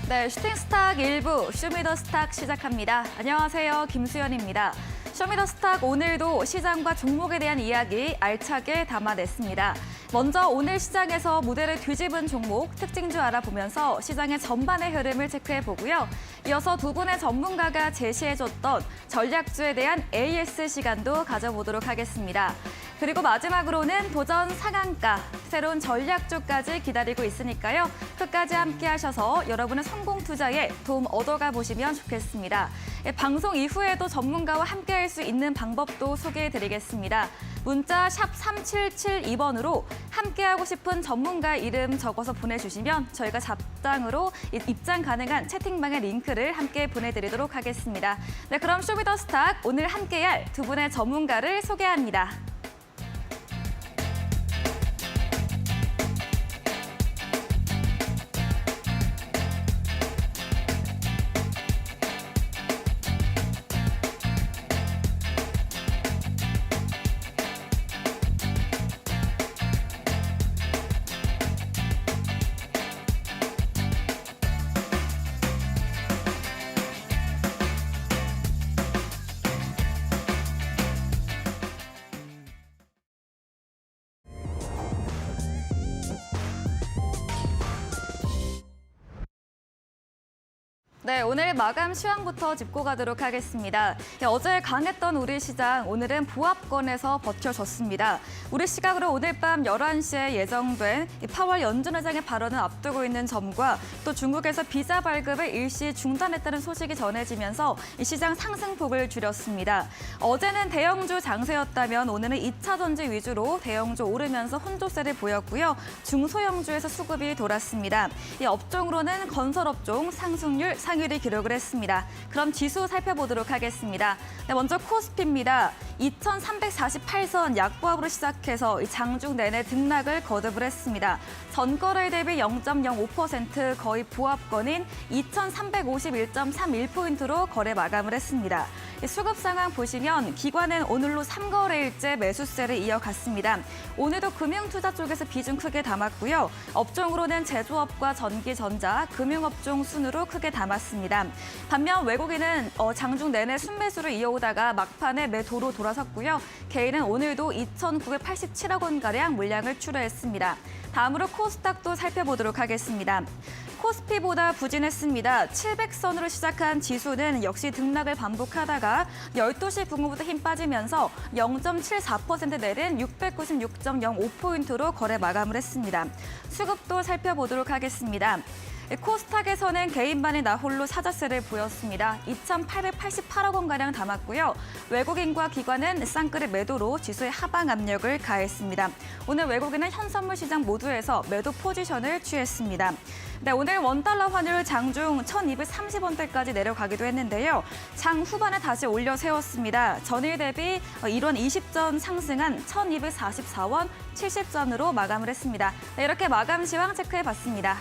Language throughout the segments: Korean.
네, 슈팅스탁 1부 쇼미더스탁 시작합니다. 안녕하세요, 김수연입니다. 쇼미더스탁 오늘도 시장과 종목에 대한 이야기 알차게 담아냈습니다. 먼저 오늘 시장에서 무대를 뒤집은 종목, 특징주 알아보면서 시장의 전반의 흐름을 체크해보고요. 이어서 두 분의 전문가가 제시해줬던 전략주에 대한 AS 시간도 가져보도록 하겠습니다. 그리고 마지막으로는 도전 상한가, 새로운 전략주까지 기다리고 있으니까요. 끝까지 함께 하셔서 여러분의 성공 투자에 도움 얻어가 보시면 좋겠습니다. 방송 이후에도 전문가와 함께 할 수 있는 방법도 소개해드리겠습니다. 문자 샵 3772번으로 함께하고 싶은 전문가 이름 적어서 보내주시면 저희가 잡장으로 입장 가능한 채팅방의 링크를 함께 보내드리도록 하겠습니다. 네, 그럼 쇼미더스탁 오늘 함께할 두 분의 전문가를 소개합니다. 네, 오늘 마감 시황부터 짚고 가도록 하겠습니다. 어제 강했던 우리 시장, 오늘은 보합권에서 버텨줬습니다. 우리 시각으로 오늘 밤 11시에 예정된 파월 연준의장의 발언을 앞두고 있는 점과 또 중국에서 비자 발급을 일시 중단했다는 소식이 전해지면서 이 시장 상승폭을 줄였습니다. 어제는 대형주 장세였다면 오늘은 2차 전지 위주로 대형주 오르면서 혼조세를 보였고요. 중소형주에서 수급이 돌았습니다. 이 업종으로는 건설업종 상승률 상위를 기록을 했습니다. 그럼 지수 살펴보도록 하겠습니다. 네, 먼저 코스피입니다. 2348선 약보합으로 시작해서 장중 내내 등락을 거듭을 했습니다. 전거래 대비 0.05% 거의 보합권인 2351.31포인트로 거래 마감을 했습니다. 수급 상황 보시면 기관은 오늘로 3거래일째 매수세를 이어갔습니다. 오늘도 금융투자 쪽에서 비중 크게 담았고요. 업종으로는 제조업과 전기, 전자, 금융업종 순으로 크게 담았습니다. 반면 외국인은 장중 내내 순매수를 이어오다가 막판에 매도로 돌아섰고요. 개인은 오늘도 2,987억 원가량 물량을 출하했습니다. 다음으로 코스닥도 살펴보도록 하겠습니다. 코스피보다 부진했습니다. 700선으로 시작한 지수는 역시 등락을 반복하다가 12시 분후부터 힘 빠지면서 0.74% 내린 696.05포인트로 거래 마감을 했습니다. 수급도 살펴보도록 하겠습니다. 코스닥에서는 개인반이 나홀로 사자세를 보였습니다. 2,888억 원가량 담았고요. 외국인과 기관은 쌍끌의 매도로 지수의 하방 압력을 가했습니다. 오늘 외국인은 현선물 시장 모두에서 매도 포지션을 취했습니다. 네, 오늘 원달러 환율 장중 1,230원대까지 내려가기도 했는데요. 장 후반에 다시 올려 세웠습니다. 전일 대비 1원 20전 상승한 1,244원 70전으로 마감을 했습니다. 네, 이렇게 마감 시황 체크해봤습니다.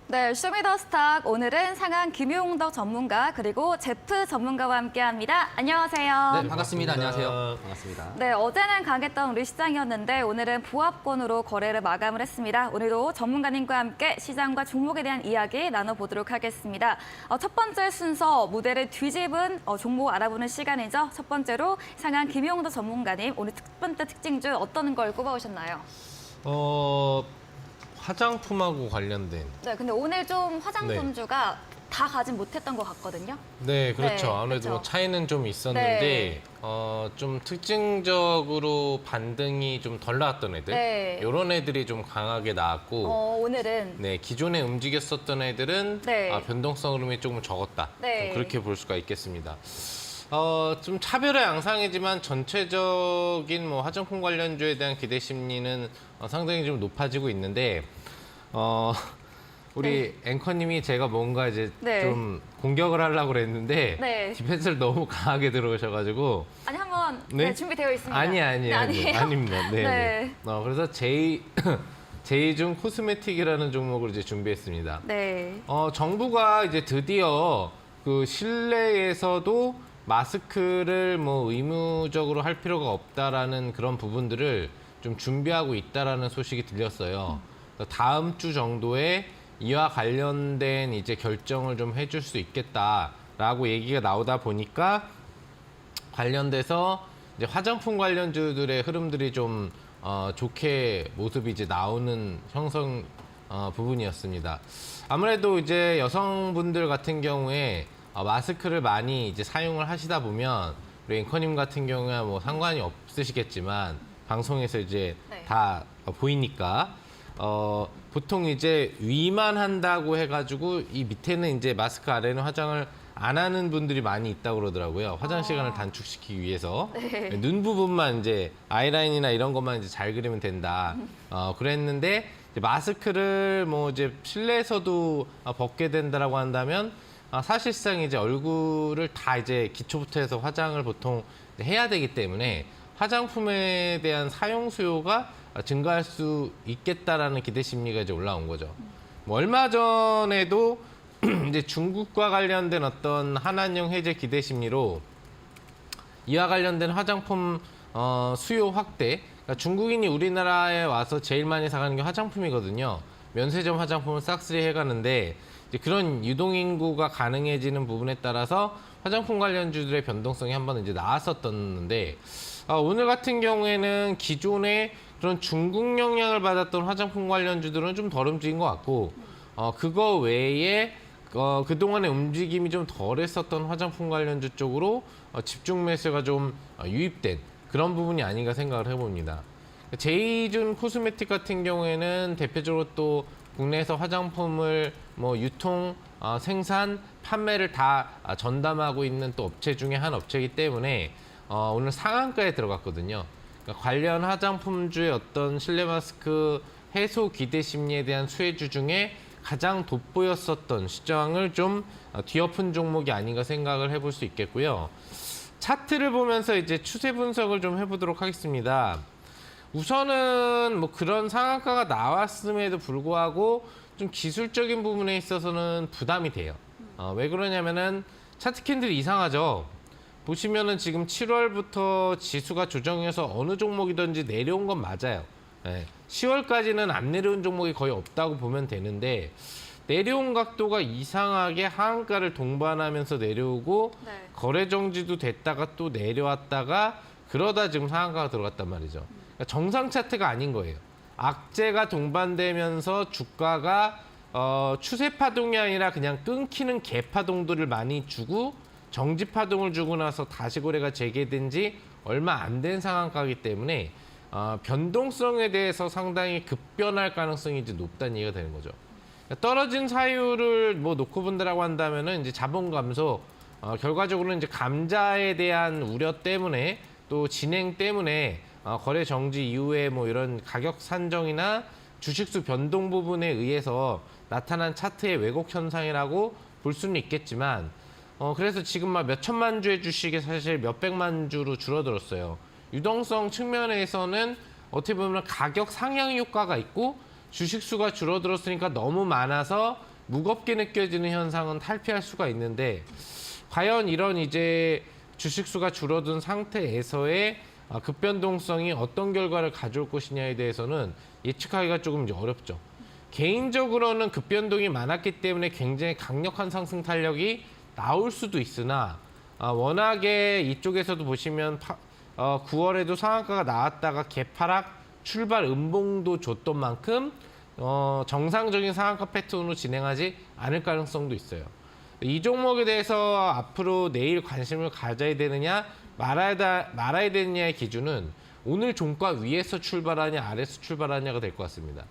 네, 쇼미더스탁 오늘은 상한 김용덕 전문가 그리고 제프 전문가와 함께합니다. 안녕하세요. 네, 반갑습니다. 안녕하세요. 반갑습니다. 네, 어제는 강했던 우리 시장이었는데 오늘은 보합권으로 거래를 마감을 했습니다. 오늘도 전문가님과 함께 시장과 종목에 대한 이야기 나눠보도록 하겠습니다. 첫 번째 순서 무대를 뒤집은 종목 알아보는 시간이죠. 첫 번째로 상한 김용덕 전문가님 오늘 첫 번째 특징주 어떤 걸 꼽아오셨나요? 화장품하고 관련된. 네, 근데 오늘 좀 화장품주가 다 가진 못했던 것 같거든요. 네, 그렇죠. 네, 아무래도 그렇죠. 뭐 차이는 좀 있었는데 네. 좀 특징적으로 반등이 좀 덜 나왔던 애들, 네. 이런 애들이 좀 강하게 나왔고, 오늘은 네, 기존에 움직였었던 애들은 네. 변동성 흐름이 조금 적었다. 네. 좀 그렇게 볼 수가 있겠습니다. 좀 차별의 양상이지만 전체적인 뭐 화장품 관련주에 대한 기대 심리는 상당히 좀 높아지고 있는데, 우리 앵커님이 제가 뭔가 이제 네. 좀 공격을 하려고 그랬는데 네. 디펜스를 너무 강하게 들어오셔가지고 아니 한번 네? 네, 준비되어 있습니다. 아니에요. 네, 아니에요? 아닙니다. 네. 네. 네. 그래서 제이중 코스메틱이라는 종목을 이제 준비했습니다. 네. 정부가 이제 드디어 그 실내에서도 마스크를 뭐 의무적으로 할 필요가 없다라는 그런 부분들을 좀 준비하고 있다라는 소식이 들렸어요. 그래서 다음 주 정도에 이와 관련된 이제 결정을 좀 해줄 수 있겠다라고 얘기가 나오다 보니까 관련돼서 이제 화장품 관련주들의 흐름들이 좀 좋게 모습이 이제 나오는 형성 부분이었습니다. 아무래도 이제 여성분들 같은 경우에 마스크를 많이 이제 사용을 하시다 보면 우리 앵커님 같은 경우에 뭐 상관이 없으시겠지만 방송에서 이제 네. 다 보이니까 보통 이제 위만 한다고 해가지고 이 밑에는 이제 마스크 아래는 화장을 안 하는 분들이 많이 있다고 그러더라고요. 화장 시간을 단축시키기 위해서. 네. 눈 부분만 이제 아이라인이나 이런 것만 이제 잘 그리면 된다. 그랬는데 이제 마스크를 뭐 이제 실내에서도 벗게 된다라고 한다면 사실상 이제 얼굴을 다 이제 기초부터 해서 화장을 보통 해야 되기 때문에 화장품에 대한 사용 수요가 증가할 수 있겠다라는 기대 심리가 이제 올라온 거죠. 뭐 얼마 전에도 이제 중국과 관련된 어떤 한한령 해제 기대 심리로 이와 관련된 화장품 수요 확대. 그러니까 중국인이 우리나라에 와서 제일 많이 사가는 게 화장품이거든요. 면세점 화장품을 싹쓸이 해가는데 이제 그런 유동인구가 가능해지는 부분에 따라서 화장품 관련주들의 변동성이 한번 이제 나왔었는데 오늘 같은 경우에는 기존에 그런 중국 영향을 받았던 화장품 관련주들은 좀 덜 움직인 것 같고 그거 외에 그동안의 움직임이 좀 덜했었던 화장품 관련주 쪽으로 집중 매수가 좀 유입된 그런 부분이 아닌가 생각을 해봅니다. 제이준 코스메틱 같은 경우에는 대표적으로 또 국내에서 화장품을 뭐 유통, 생산, 판매를 다 전담하고 있는 또 업체 중에 한 업체이기 때문에 오늘 상한가에 들어갔거든요. 그러니까 관련 화장품주의 어떤 실내 마스크 해소 기대 심리에 대한 수혜주 중에 가장 돋보였었던 시장을 좀 뒤엎은 종목이 아닌가 생각을 해볼 수 있겠고요. 차트를 보면서 이제 추세 분석을 좀 해보도록 하겠습니다. 우선은 뭐 그런 상한가가 나왔음에도 불구하고 좀 기술적인 부분에 있어서는 부담이 돼요. 왜 그러냐면은 차트 캔들이 이상하죠. 보시면은 지금 7월부터 지수가 조정해서 어느 종목이든지 내려온 건 맞아요. 네. 10월까지는 안 내려온 종목이 거의 없다고 보면 되는데 내려온 각도가 이상하게 하한가를 동반하면서 내려오고 네. 거래 정지도 됐다가 또 내려왔다가 그러다 지금 상한가가 들어갔단 말이죠. 그러니까 정상 차트가 아닌 거예요. 악재가 동반되면서 주가가 추세 파동이 아니라 그냥 끊기는 개파동들을 많이 주고 정지 파동을 주고 나서 다시 거래가 재개된 지 얼마 안 된 상한가이기 때문에 변동성에 대해서 상당히 급변할 가능성이 이제 높다는 얘기가 되는 거죠. 그러니까 떨어진 사유를 뭐 놓고 본다라고 한다면은 이제 자본 감소, 결과적으로는 이제 감자에 대한 우려 때문에 또 진행 때문에 거래 정지 이후에 뭐 이런 가격 산정이나 주식수 변동 부분에 의해서 나타난 차트의 왜곡 현상이라고 볼 수는 있겠지만 그래서 지금 막 몇 천만 주의 주식이 사실 몇 백만 주로 줄어들었어요. 유동성 측면에서는 어떻게 보면 가격 상향 효과가 있고 주식수가 줄어들었으니까 너무 많아서 무겁게 느껴지는 현상은 탈피할 수가 있는데 과연 이런 이제 주식수가 줄어든 상태에서의 급변동성이 어떤 결과를 가져올 것이냐에 대해서는 예측하기가 조금 이제 어렵죠. 개인적으로는 급변동이 많았기 때문에 굉장히 강력한 상승 탄력이 나올 수도 있으나 워낙에 이쪽에서도 보시면 9월에도 상한가가 나왔다가 개파락 출발 음봉도 줬던 만큼 정상적인 상한가 패턴으로 진행하지 않을 가능성도 있어요. 이 종목에 대해서 앞으로 내일 관심을 가져야 되느냐 말아야 되느냐의 기준은 오늘 종가 위에서 출발하냐 아래에서 출발하냐가 될 것 같습니다.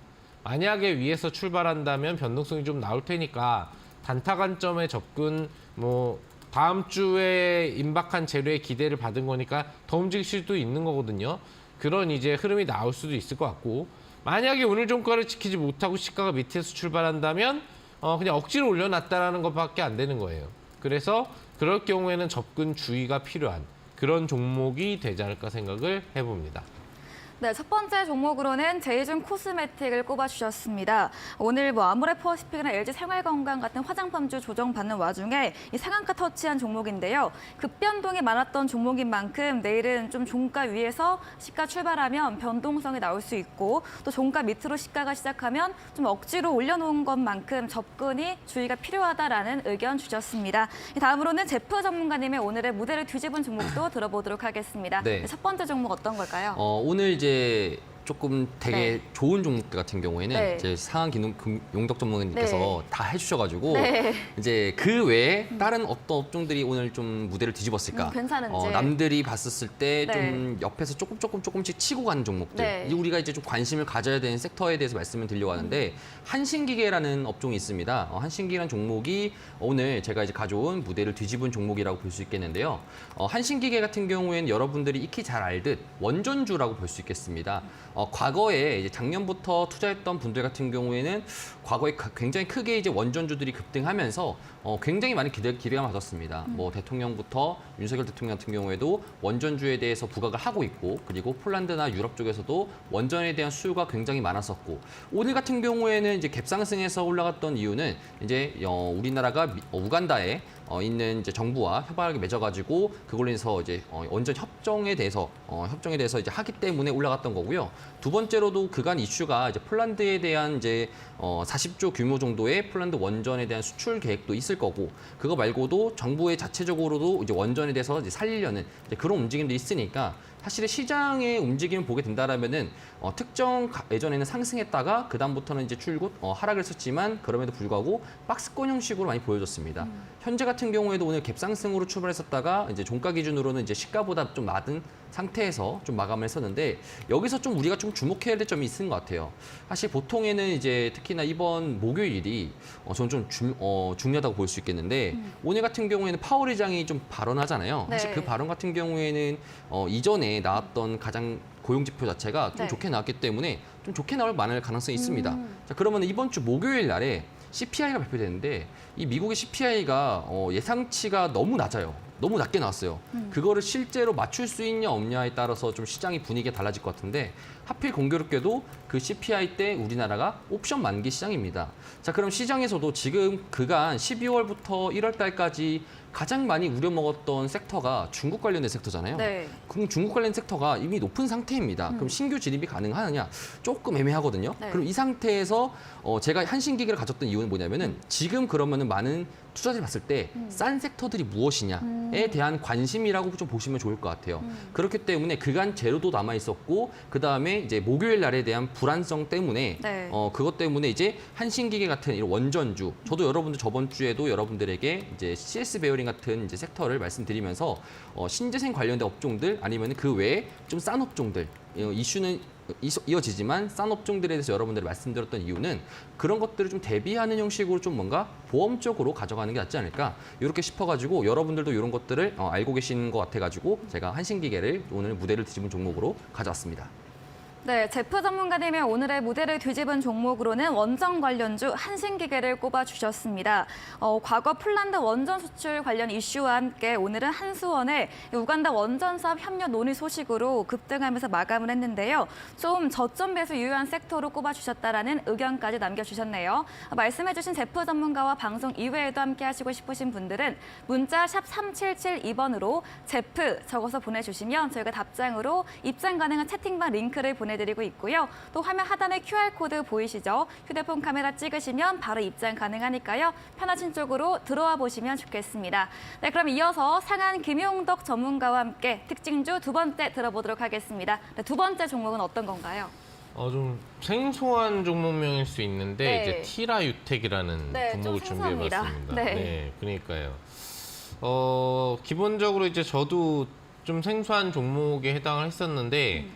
만약에 위에서 출발한다면 변동성이 좀 나올 테니까 단타 관점에 접근 다음 주에 임박한 재료의 기대를 받은 거니까 더 움직일 수도 있는 거거든요. 그런 이제 흐름이 나올 수도 있을 것 같고 만약에 오늘 종가를 지키지 못하고 시가가 밑에서 출발한다면 그냥 억지로 올려놨다라는 것밖에 안 되는 거예요. 그래서 그럴 경우에는 접근 주의가 필요한 그런 종목이 되지 않을까 생각을 해봅니다. 네, 첫 번째 종목으로는 제이준 코스메틱을 꼽아주셨습니다. 오늘 아모레퍼시픽이나 LG 생활건강 같은 화장품주 조정받는 와중에 이 상한가 터치한 종목인데요. 급변동이 많았던 종목인 만큼 내일은 좀 종가 위에서 시가 출발하면 변동성이 나올 수 있고 또 종가 밑으로 시가가 시작하면 좀 억지로 올려놓은 것만큼 접근이 주의가 필요하다라는 의견 주셨습니다. 다음으로는 제프 전문가님의 오늘의 무대를 뒤집은 종목도 들어보도록 하겠습니다. 네. 첫 번째 종목 어떤 걸까요? 오늘 이제 조금 되게 좋은 종목 같은 경우에는 네. 이제 상한 기능 용덕 전문가님께서 네. 다 해주셔가지고 네. 이제 그 외에 다른 어떤 업종들이 오늘 좀 무대를 뒤집었을까? 괜찮은지. 남들이 봤었을 때 좀 네. 옆에서 조금씩 치고 가는 종목들. 네. 우리가 이제 좀 관심을 가져야 되는 섹터에 대해서 말씀을 드리려고 하는데 한신기계라는 업종이 있습니다. 한신기계라는 종목이 오늘 제가 이제 가져온 무대를 뒤집은 종목이라고 볼 수 있겠는데요. 한신기계 같은 경우에는 여러분들이 익히 잘 알듯 원전주라고 볼 수 있겠습니다. 과거에 이제 작년부터 투자했던 분들 같은 경우에는 과거에 굉장히 크게 이제 원전주들이 급등하면서 굉장히 많은 기대가 많았습니다. 대통령부터 윤석열 대통령 같은 경우에도 원전주에 대해서 부각을 하고 있고 그리고 폴란드나 유럽 쪽에서도 원전에 대한 수요가 굉장히 많았었고 오늘 같은 경우에는 이제 갭상승해서 올라갔던 이유는 이제 우리나라가 우간다에 있는 이제 정부와 협약을 맺어가지고 그걸로 인해서 이제 원전 협정에 대해서 이제 하기 때문에 올라갔던 거고요. 두 번째로도 그간 이슈가 이제 폴란드에 대한 이제 40조 규모 정도의 폴란드 원전에 대한 수출 계획도 있을 거고 그거 말고도 정부의 자체적으로도 이제 원전에 대해서 이제 살리려는 이제 그런 움직임도 있으니까 사실은 시장의 움직임을 보게 된다라면은 특정 예전에는 상승했다가 그 다음부터는 이제 출구 하락을 했었지만 그럼에도 불구하고 박스권 형식으로 많이 보여줬습니다. 현재 같은 경우에도 오늘 갭상승으로 출발했었다가 이제 종가 기준으로는 이제 시가보다 좀 낮은 상태에서 좀 마감을 했었는데 여기서 좀 우리가 좀 주목해야 될 점이 있는 것 같아요. 사실 보통에는 이제 특히나 이번 목요일이 저는 좀 중요하다고 볼 수 있겠는데 오늘 같은 경우에는 파월 의장이 좀 발언하잖아요. 사실 네. 그 발언 같은 경우에는 이전에 나왔던 가장 고용지표 자체가 좀 네. 좋게 나왔기 때문에 좀 좋게 나올 만할 가능성이 있습니다. 자, 그러면 이번 주 목요일 날에 CPI가 발표되는데 이 미국의 CPI가 예상치가 너무 낮아요. 너무 낮게 나왔어요. 그거를 실제로 맞출 수 있냐 없냐에 따라서 좀 시장의 분위기가 달라질 것 같은데 하필 공교롭게도 그 CPI 때 우리나라가 옵션 만기 시장입니다. 자, 그럼 시장에서도 지금 그간 12월부터 1월 달까지 가장 많이 우려먹었던 섹터가 중국 관련된 섹터잖아요. 네. 그럼 중국 관련 섹터가 이미 높은 상태입니다. 그럼 신규 진입이 가능하느냐? 조금 애매하거든요. 네. 그럼 이 상태에서 제가 한신기계를 가졌던 이유는 뭐냐면은 지금 그러면은 많은 투자자들이 봤을 때 싼 섹터들이 무엇이냐에 대한 관심이라고 좀 보시면 좋을 것 같아요. 그렇기 때문에 그간 재료도 남아 있었고 그 다음에 이제 목요일 날에 대한 불안성 때문에 네. 그것 때문에 이제 한신기계 같은 이런 원전주 저도 여러분들 저번 주에도 여러분들에게 이제 CS 베어링 같은 이제 섹터를 말씀드리면서 신재생 관련된 업종들 아니면 그 외에 좀 싼 업종들 이슈는 이어지지만 싼 업종들에 대해서 여러분들이 말씀드렸던 이유는 그런 것들을 좀 대비하는 형식으로 좀 뭔가 보험적으로 가져가는 게 낫지 않을까 이렇게 싶어가지고 여러분들도 이런 것들을 알고 계시는 것 같아가지고 제가 한신기계를 오늘 무대를 뒤집은 종목으로 가져왔습니다. 네, 제프 전문가님의 오늘의 무대를 뒤집은 종목으로는 원전 관련주 한신기계를 꼽아주셨습니다. 과거 폴란드 원전 수출 관련 이슈와 함께 오늘은 한수원의 우간다 원전 사업 협력 논의 소식으로 급등하면서 마감을 했는데요. 좀 저점 배수 유효한 섹터로 꼽아주셨다라는 의견까지 남겨주셨네요. 말씀해주신 제프 전문가와 방송 이외에도 함께 하시고 싶으신 분들은 문자 샵 3772번으로 제프 적어서 보내주시면 저희가 답장으로 입장 가능한 채팅방 링크를 보내드리고 있고요. 또 화면 하단에 QR코드 보이시죠? 휴대폰 카메라 찍으시면 바로 입장 가능하니까요. 편하신 쪽으로 들어와 보시면 좋겠습니다. 네, 그럼 이어서 상한 김용덕 전문가와 함께 특징주 두 번째 들어보도록 하겠습니다. 네, 두 번째 종목은 어떤 건가요? 좀 생소한 종목명일 수 있는데 네. 이제 티라 유텍이라는 네, 종목을 좀 생소합니다. 준비해봤습니다. 네. 그러니까요. 기본적으로 이제 저도 좀 생소한 종목에 해당을 했었는데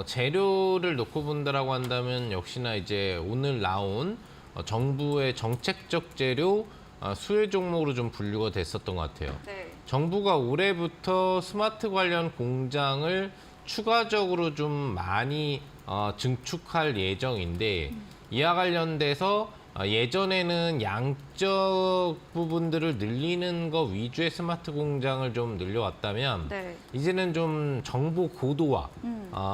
재료를 놓고 본다라고 한다면 역시나 이제 오늘 나온 정부의 정책적 재료 수혜 종목으로 좀 분류가 됐었던 것 같아요. 네. 정부가 올해부터 스마트 관련 공장을 추가적으로 좀 많이 증축할 예정인데 이와 관련돼서 예전에는 양적 부분들을 늘리는 거 위주의 스마트 공장을 좀 늘려왔다면 네. 이제는 좀 정보 고도화,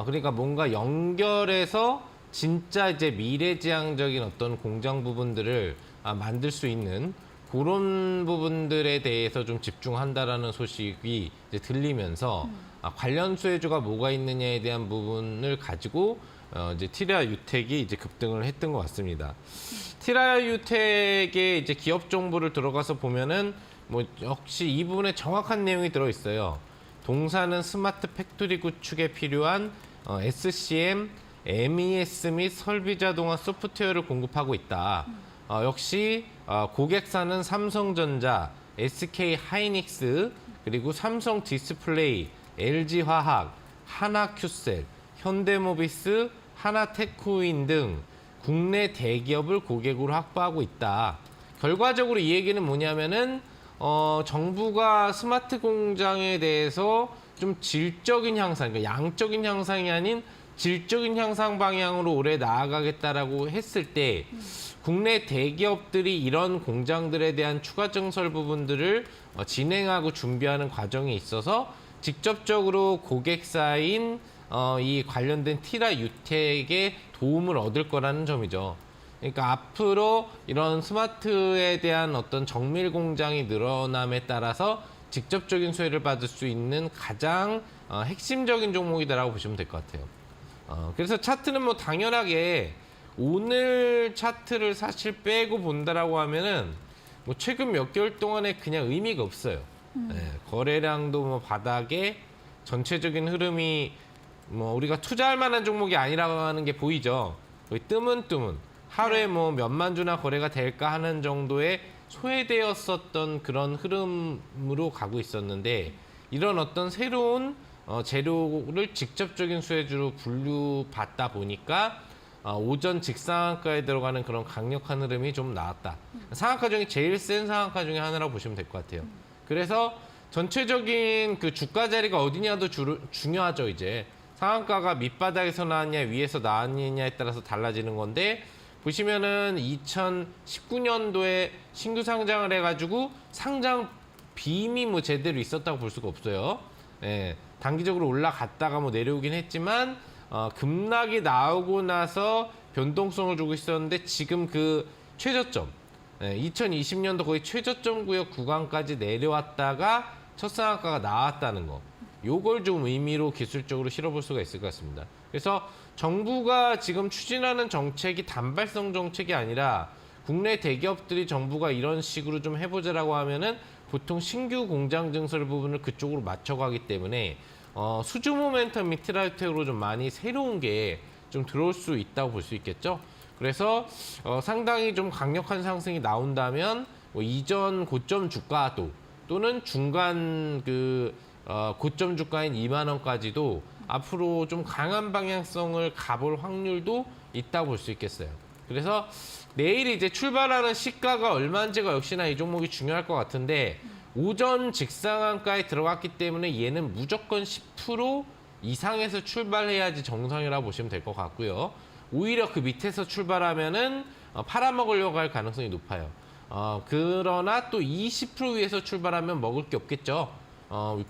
그러니까 뭔가 연결해서 진짜 이제 미래지향적인 어떤 공장 부분들을 만들 수 있는 그런 부분들에 대해서 좀 집중한다라는 소식이 이제 들리면서 관련 수혜주가 뭐가 있느냐에 대한 부분을 가지고 이제 티라 유텍이 이제 급등을 했던 것 같습니다. 티라 유텍의 이제 기업 정보를 들어가서 보면은 뭐 역시 이 부분에 정확한 내용이 들어 있어요. 동사는 스마트 팩토리 구축에 필요한 SCM, MES 및 설비 자동화 소프트웨어를 공급하고 있다. 역시 고객사는 삼성전자, SK 하이닉스, 그리고 삼성 디스플레이, LG 화학, 하나큐셀, 현대모비스, 하나테크인 등 국내 대기업을 고객으로 확보하고 있다. 결과적으로 이 얘기는 뭐냐면은 정부가 스마트 공장에 대해서 좀 질적인 향상, 그러니까 양적인 향상이 아닌 질적인 향상 방향으로 올해 나아가겠다라고 했을 때 국내 대기업들이 이런 공장들에 대한 추가 증설 부분들을 진행하고 준비하는 과정에 있어서 직접적으로 고객사인 이 관련된 티라 유텍의 도움을 얻을 거라는 점이죠. 그러니까 앞으로 이런 스마트에 대한 어떤 정밀 공장이 늘어남에 따라서 직접적인 수혜를 받을 수 있는 가장 핵심적인 종목이다라고 보시면 될 것 같아요. 그래서 차트는 뭐 당연하게 오늘 차트를 사실 빼고 본다라고 하면은 뭐 최근 몇 개월 동안에 그냥 의미가 없어요. 거래량도 뭐 바닥에 전체적인 흐름이 뭐 우리가 투자할 만한 종목이 아니라고 하는 게 보이죠. 거의 뜨문뜨문 하루에 뭐 몇만 주나 거래가 될까 하는 정도의 소외되었었던 그런 흐름으로 가고 있었는데 이런 어떤 새로운 재료를 직접적인 수혜주로 분류받다 보니까 오전 직상한가에 들어가는 그런 강력한 흐름이 좀 나왔다. 상한가 중에 제일 센 상한가 중에 하나라고 보시면 될 것 같아요. 그래서 전체적인 그 주가 자리가 어디냐도 중요하죠. 이제 상한가가 밑바닥에서 나왔냐 위에서 나왔느냐에 따라서 달라지는 건데 보시면은 2019년도에 신규 상장을 해가지고 상장 빔이 뭐 제대로 있었다고 볼 수가 없어요. 단기적으로 올라갔다가 뭐 내려오긴 했지만 급락이 나오고 나서 변동성을 주고 있었는데 지금 그 최저점 2020년도 거의 최저점 구역 구간까지 내려왔다가 첫 상한가가 나왔다는 거. 요걸 좀 의미로 기술적으로 실어볼 수가 있을 것 같습니다. 그래서 정부가 지금 추진하는 정책이 단발성 정책이 아니라 국내 대기업들이 정부가 이런 식으로 좀 해보자라고 하면은 보통 신규 공장 증설 부분을 그쪽으로 맞춰가기 때문에 수주 모멘텀 티라유텍으로 좀 많이 새로운 게 좀 들어올 수 있다고 볼 수 있겠죠. 그래서 상당히 좀 강력한 상승이 나온다면 뭐 이전 고점 주가도 또는 중간 그 고점 주가인 2만 원까지도 앞으로 좀 강한 방향성을 가볼 확률도 있다고 볼 수 있겠어요. 그래서 내일 이제 출발하는 시가가 얼마인지가 역시나 이 종목이 중요할 것 같은데 오전 직상한가에 들어갔기 때문에 얘는 무조건 10% 이상에서 출발해야지 정상이라고 보시면 될 것 같고요. 오히려 그 밑에서 출발하면은 팔아먹으려고 할 가능성이 높아요. 그러나 또 20% 위에서 출발하면 먹을 게 없겠죠.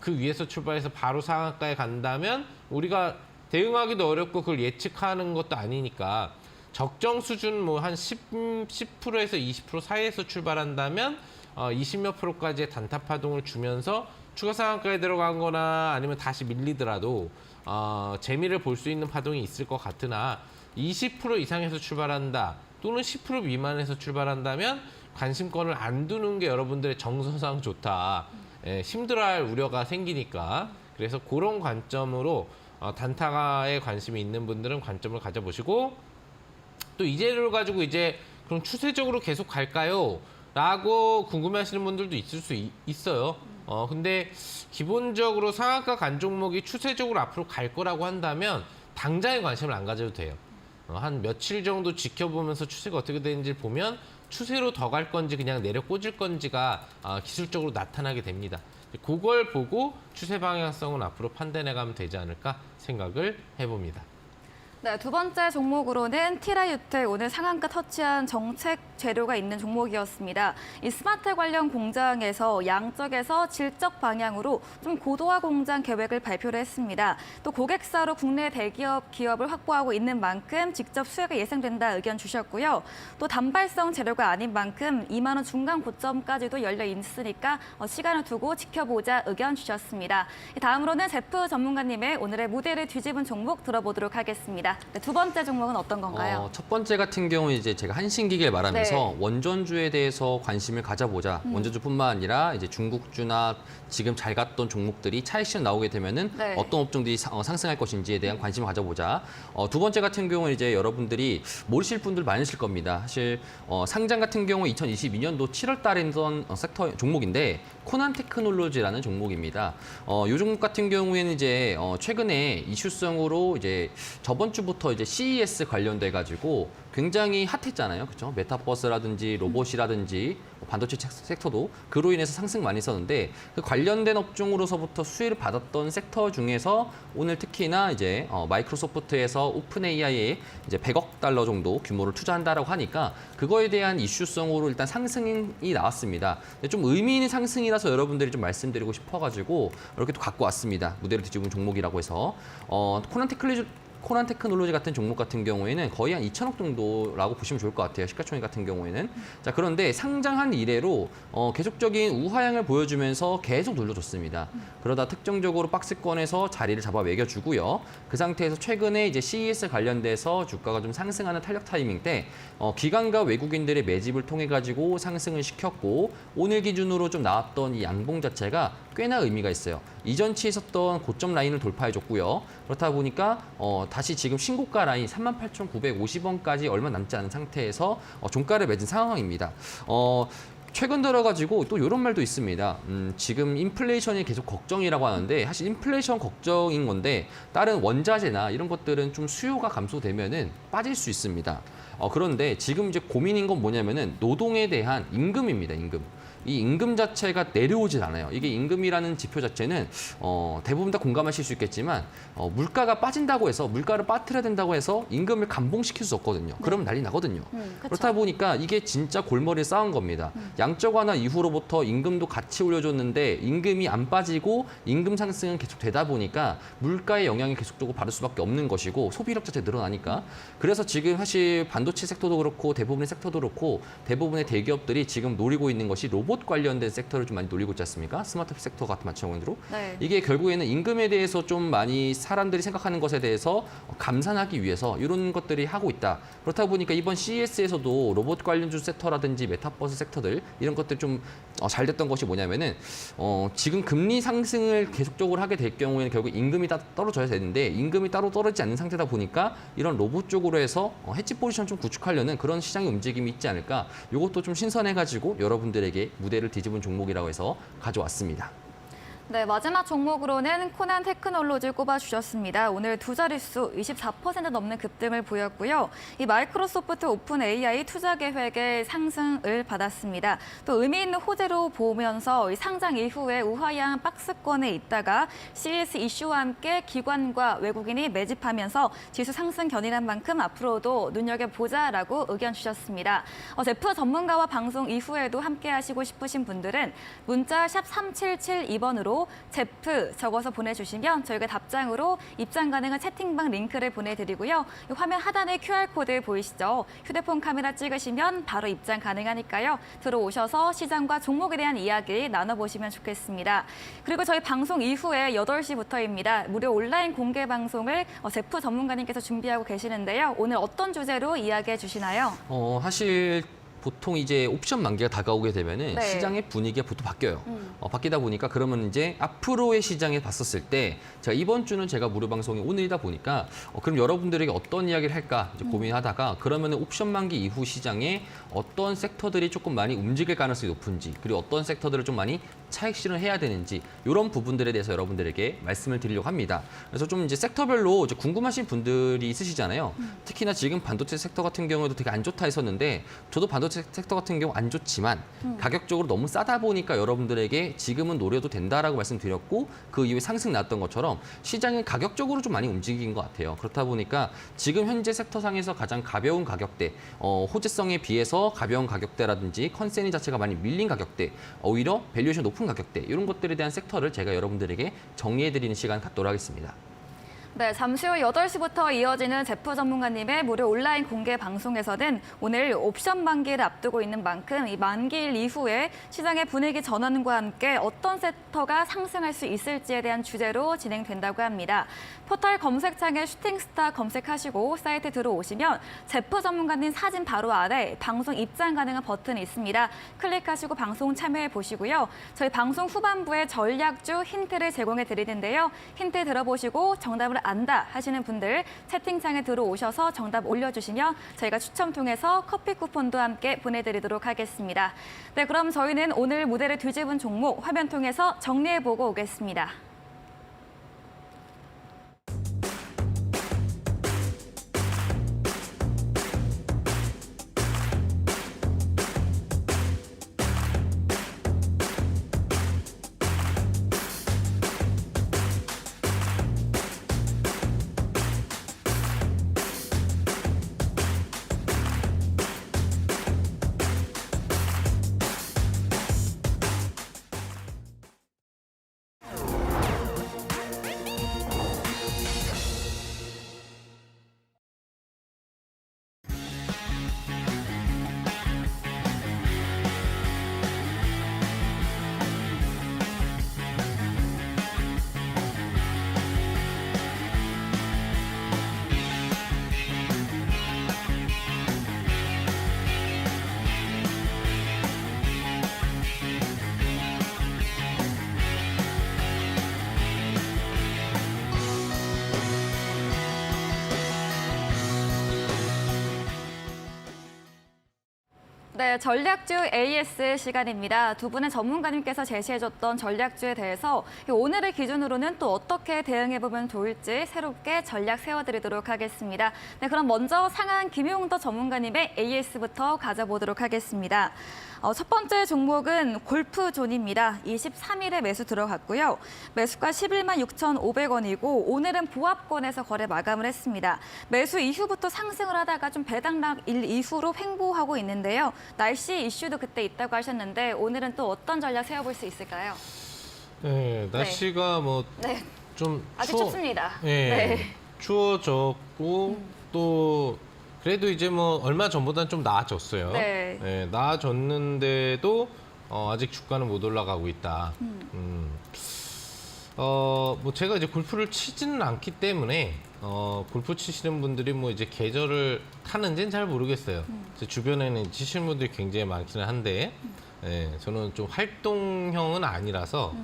그 위에서 출발해서 바로 상한가에 간다면 우리가 대응하기도 어렵고 그걸 예측하는 것도 아니니까 적정 수준 뭐 한 10%에서 20% 사이에서 출발한다면 20몇 프로까지의 단타 파동을 주면서 추가 상한가에 들어간 거나 아니면 다시 밀리더라도 재미를 볼 수 있는 파동이 있을 것 같으나 20% 이상에서 출발한다 또는 10% 미만에서 출발한다면 관심권을 안 두는 게 여러분들의 정서상 좋다. 힘들어할 우려가 생기니까 그래서 그런 관점으로 단타에 관심이 있는 분들은 관점을 가져보시고 또 이 재료를 가지고 이제 그럼 추세적으로 계속 갈까요? 라고 궁금해하시는 분들도 있을 수 있어요. 근데 기본적으로 상한가 간 종목이 추세적으로 앞으로 갈 거라고 한다면 당장에 관심을 안 가져도 돼요. 한 며칠 정도 지켜보면서 추세가 어떻게 되는지를 보면 추세로 더 갈 건지 그냥 내려 꽂을 건지가 기술적으로 나타나게 됩니다. 그걸 보고 추세 방향성은 앞으로 판단해가면 되지 않을까 생각을 해봅니다. 네, 두 번째 종목으로는 티라유테 오늘 상한가 터치한 정책 재료가 있는 종목이었습니다. 이 스마트 관련 공장에서 양적에서 질적 방향으로 좀 고도화 공장 계획을 발표를 했습니다. 또 고객사로 국내 대기업 기업을 확보하고 있는 만큼 직접 수혜가 예상된다 의견 주셨고요. 또 단발성 재료가 아닌 만큼 2만 원 중간 고점까지도 열려 있으니까 시간을 두고 지켜보자 의견 주셨습니다. 다음으로는 제프 전문가님의 오늘의 무대를 뒤집은 종목 들어보도록 하겠습니다. 네, 두 번째 종목은 어떤 건가요? 첫 번째 같은 경우는 이제 제가 한신기계를 말하면서 네. 원전주에 대해서 관심을 가져보자. 원전주뿐만 아니라 이제 중국주나 지금 잘 갔던 종목들이 차익 실현 나오게 되면은 네. 어떤 업종들이 상승할 것인지에 대한 관심을 가져보자. 두 번째 같은 경우는 이제 여러분들이 모르실 분들 많으실 겁니다. 사실 상장 같은 경우 2022년도 7월 달에 했던 섹터 종목인데 코난 테크놀로지라는 종목입니다. 이 종목 같은 경우에는 이제 최근에 이슈성으로 이제 저번 주부터 이제 CES 관련돼 가지고 굉장히 핫했잖아요. 그렇죠? 메타버스라든지 로봇이라든지 반도체 섹터도 그로 인해서 상승 많이 있었는데 그 관련된 업종으로서부터 수혜를 받았던 섹터 중에서 오늘 특히나 이제 마이크로소프트에서 오픈 AI에 이제 100억 달러 정도 규모를 투자한다라고 하니까 그거에 대한 이슈성으로 일단 상승이 나왔습니다. 좀 의미 있는 상승이라서 여러분들이 좀 말씀드리고 싶어가지고 이렇게 또 갖고 왔습니다. 무대를 뒤집은 종목이라고 해서 코난 테크놀로지 같은 종목 같은 경우에는 거의 한 2천억 정도라고 보시면 좋을 것 같아요. 시가총액 같은 경우에는. 자, 그런데 상장한 이래로 계속적인 우하향을 보여주면서 계속 눌러줬습니다. 그러다 특정적으로 박스권에서 자리를 잡아 매겨주고요. 그 상태에서 최근에 이제 CES 관련돼서 주가가 좀 상승하는 탄력 타이밍 때 기관과 외국인들의 매집을 통해 가지고 상승을 시켰고 오늘 기준으로 좀 나왔던 이 양봉 자체가 꽤나 의미가 있어요. 이전치에 있었던 고점 라인을 돌파해줬고요. 그렇다 보니까 다시 지금 신고가 라인 38,950원까지 얼마 남지 않은 상태에서 종가를 맺은 상황입니다. 최근 들어가지고 또 이런 말도 있습니다. 지금 인플레이션이 계속 걱정이라고 하는데 사실 인플레이션 걱정인 건데 다른 원자재나 이런 것들은 좀 수요가 감소되면은 빠질 수 있습니다. 그런데 지금 이제 고민인 건 뭐냐면은 노동에 대한 임금입니다. 임금. 이 임금 자체가 내려오질 않아요. 이게 임금이라는 지표 자체는 대부분 다 공감하실 수 있겠지만 물가가 빠진다고 해서 물가를 빠뜨려야 된다고 해서 임금을 감봉시킬 수 없거든요. 그러면 난리 나거든요. 그렇다 보니까 이게 진짜 골머리를 쌓은 겁니다. 양적 완화 이후로부터 임금도 같이 올려줬는데 임금이 안 빠지고 임금 상승은 계속 되다 보니까 물가의 영향이 계속적으로 받을 수밖에 없는 것이고 소비력 자체가 늘어나니까 그래서 지금 사실 반도체 섹터도 그렇고 대부분의 섹터도 그렇고 대부분의 대기업들이 지금 노리고 있는 것이 로봇 관련된 섹터를 좀 많이 노리고 있지 않습니까? 스마트 섹터 같은 마찬가지로. 네. 이게 결국에는 임금에 대해서 좀 많이 사람들이 생각하는 것에 대해서 감산하기 위해서 이런 것들이 하고 있다. 그렇다 보니까 이번 CES에서도 로봇 관련주 섹터라든지 메타버스 섹터들 이런 것들 좀 잘 됐던 것이 뭐냐면은 지금 금리 상승을 계속적으로 하게 될 경우에는 결국 임금이 다 떨어져야 되는데 임금이 따로 떨어지지 않는 상태다 보니까 이런 로봇 쪽으로 해서 해지 포지션 좀 구축하려는 그런 시장의 움직임이 있지 않을까. 이것도 좀 신선해가지고 여러분들에게 무대를 뒤집은 종목이라고 해서 가져왔습니다. 네, 마지막 종목으로는 코난 테크놀로지를 꼽아주셨습니다. 오늘 두 자릿수 24% 넘는 급등을 보였고요. 이 마이크로소프트 오픈 AI 투자 계획의 상승을 받았습니다. 또 의미 있는 호재로 보면서 이 상장 이후에 우하향 박스권에 있다가 CES 이슈와 함께 기관과 외국인이 매집하면서 지수 상승 견인한 만큼 앞으로도 눈여겨보자라고 의견 주셨습니다. 제프 전문가와 방송 이후에도 함께 하시고 싶으신 분들은 문자 샵 3772번으로 제프 적어서 보내주시면 저희가 답장으로 입장 가능한 채팅방 링크를 보내드리고요. 화면 하단에 QR코드 보이시죠? 휴대폰 카메라 찍으시면 바로 입장 가능하니까요. 들어오셔서 시장과 종목에 대한 이야기 나눠보시면 좋겠습니다. 그리고 저희 방송 이후에 8시부터입니다. 무료 온라인 공개 방송을 제프 전문가님께서 준비하고 계시는데요. 오늘 어떤 주제로 이야기해 주시나요? 사실 보통 이제 옵션 만기가 다가오게 되면은 네. 시장의 분위기가 보통 바뀌어요. 바뀌다 보니까 그러면 이제 앞으로의 시장에 봤었을 때 제가 이번 주는 제가 무료 방송이 오늘이다 보니까 그럼 여러분들에게 어떤 이야기를 할까 이제 고민하다가 그러면은 옵션 만기 이후 시장에 어떤 섹터들이 조금 많이 움직일 가능성이 높은지 그리고 어떤 섹터들을 좀 많이 차익 실현을 해야 되는지 이런 부분들에 대해서 여러분들에게 말씀을 드리려고 합니다. 그래서 좀 이제 섹터별로 이제 궁금하신 분들이 있으시잖아요. 특히나 지금 반도체 섹터 같은 경우에도 되게 안 좋다 했었는데 저도 반도체 섹터 같은 경우 안 좋지만 가격적으로 너무 싸다 보니까 여러분들에게 지금은 노려도 된다라고 말씀드렸고 그 이후에 상승 났던 것처럼 시장이 가격적으로 좀 많이 움직인 것 같아요. 그렇다 보니까 지금 현재 섹터상에서 가장 가벼운 가격대, 호재성에 비해서 가벼운 가격대라든지 컨센이 자체가 많이 밀린 가격대, 오히려 밸류에이션 높은 가격대 이런 것들에 대한 섹터를 제가 여러분들에게 정리해드리는 시간 갖도록 하겠습니다. 네, 잠시 후 8시부터 이어지는 제프 전문가님의 무료 온라인 공개 방송에서는 오늘 옵션 만기를 앞두고 있는 만큼 이 만기일 이후에 시장의 분위기 전환과 함께 어떤 섹터가 상승할 수 있을지에 대한 주제로 진행된다고 합니다. 포털 검색창에 슈팅스타 검색하시고 사이트 들어오시면 제프 전문가님 사진 바로 아래 방송 입장 가능한 버튼이 있습니다. 클릭하시고 방송 참여해 보시고요. 저희 방송 후반부에 전략주 힌트를 제공해 드리는데요. 힌트 들어보시고 정답을 안다 하시는 분들 채팅창에 들어오셔서 정답 올려주시면 저희가 추첨 통해서 커피 쿠폰도 함께 보내드리도록 하겠습니다. 네, 그럼 저희는 오늘 무대를 뒤집은 종목 화면 통해서 정리해보고 오겠습니다. 네, 전략주 AS 시간입니다. 두 분의 전문가님께서 제시해줬던 전략주에 대해서 오늘을 기준으로는 또 어떻게 대응해보면 좋을지 새롭게 전략 세워드리도록 하겠습니다. 네, 그럼 먼저 상한 김용도 전문가님의 AS부터 가져보도록 하겠습니다. 첫 번째 종목은 골프존입니다. 23일에 매수 들어갔고요. 매수가 11만 6,500원이고 오늘은 보합권에서 거래 마감을 했습니다. 매수 이후부터 상승을 하다가 좀 배당락 일 이후로 횡보하고 있는데요. 날씨 이슈도 그때 있다고 하셨는데 오늘은 또 어떤 전략 세워볼 수 있을까요? 네, 날씨가 뭐 좀 아직 춥습니다. 네, 추워졌고 또 그래도 이제 뭐 얼마 전보다는 좀 나아졌어요. 네. 네, 나아졌는데도 아직 주가는 못 올라가고 있다. 뭐 제가 이제 골프를 치지는 않기 때문에 골프 치시는 분들이 뭐 이제 계절을 타는지는 잘 모르겠어요. 제 주변에는 치시는 분들이 굉장히 많기는 한데, 네, 저는 좀 활동형은 아니라서,